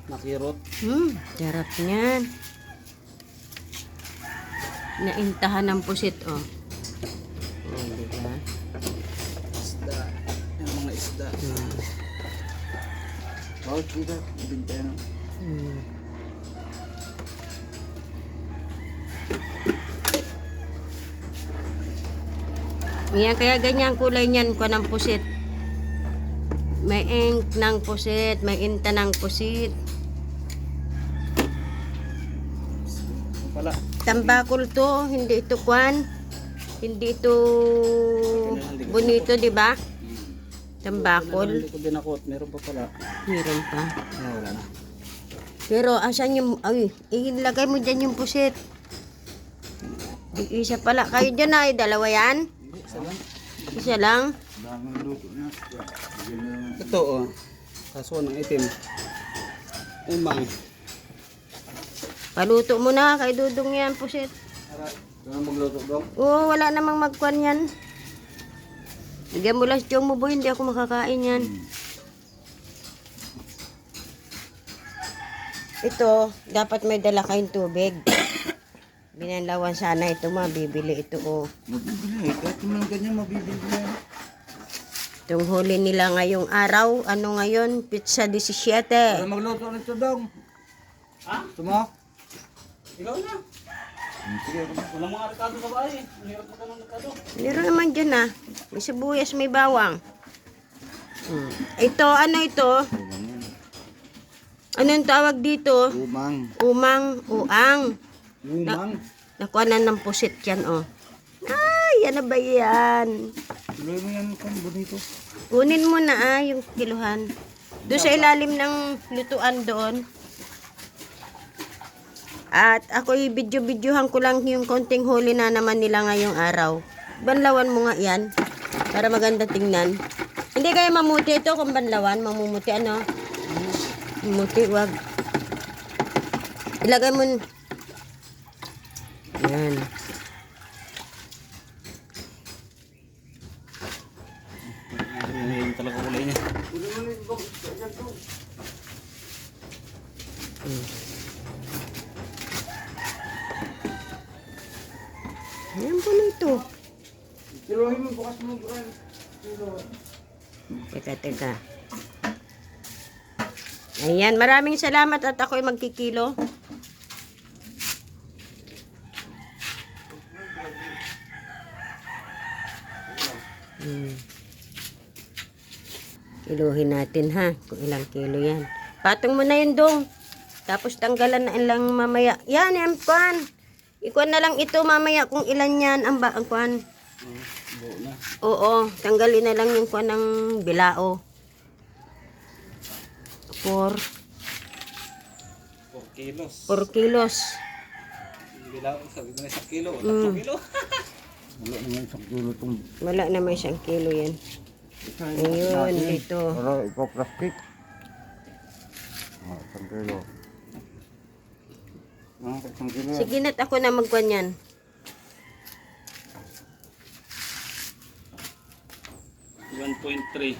Nakirot. Sarap niyan. Naintahan ng pusit, oh. Diba? Isda. Yung mga isda. Bawat kita. Ibinta yan. Yan, kaya ganyan kulay niyan ko ng pusit. May ink ng pusit, may inta ng pusit. Pala. Tambakol to, hindi ito kwan. Hindi ito bonito, di ba? Tambakol. Hindi ko dinakot. Meron pa pala. Meron pa. Wala na. Pero asan yung, ay, ilagay mo dyan yung pusit. Isa pala. Kayo dyan ay, dalawa yan? Isa lang. Isa lang? Daming luto na. Ito oh. Kaso ng itim. Umang. Paluto mo na, kay Dudong yan, pusit. Kaya magluto dong. Oo, wala namang magkwan yan. Lagyan mo lang si Chong mo, boy, hindi ako makakain yan. Ito, dapat may dala kayong tubig. Binalawan sana ito, mabibili ito, oh. Mabibili. Kahit naman ganyan mabibili na yan. Itong huli nila ngayong araw, ano ngayon? Pizza 17. Kaya magluto nito dong. Ha? Ito mo? Ikaw na. Sige. Walang mga rekado sa bahay. Mahirap na ka ng rekado. Meron naman dyan, ah. May sibuyas, may bawang. Ito, ano ito? Anong tawag dito? Umang. Umang, uang. Umang. Nakuha ng pusit yan, oh. Ay, ano ba yan? Tuloy mo yan kung bonito. Kunin mo na, yung kiluhan. Doon sa ilalim ng lutuan doon. At ako i-video-videohan ko lang yung konting huli na naman nila ngayong araw. Banlawan mo nga yan. Para maganda tingnan. Hindi kaya mamuti ito kung banlawan. Mamumuti, ano? Mamuti, wag. Ilagay mo. Yan. Ngayon talaga kulay niya. Yan po na ito. Tiruhin mo, bukas mo. Teka. Ayan, maraming salamat at ako'y magkikilo. Kiluhin natin, ha, kung ilang kilo yan. Patong mo na yun, Dong. Tapos tanggalan na lang mamaya. Yan, yan, pan. Ikuan na lang ito mamaya kung ilan yan ang kuan. Buo na. Oo, tanggalin na lang yung kuan ng bilao. 4 4 kilos. 4 kilos. Bilaw, sabi ko na 1 kilo. 3 kilo. Wala naman isang kilo itong Wala naman 1 kilo yan. Ayun, dito. para ikaw plastic. Isang kilo. Isang kilo. Sige na't ako na magkuan yan. 1.3.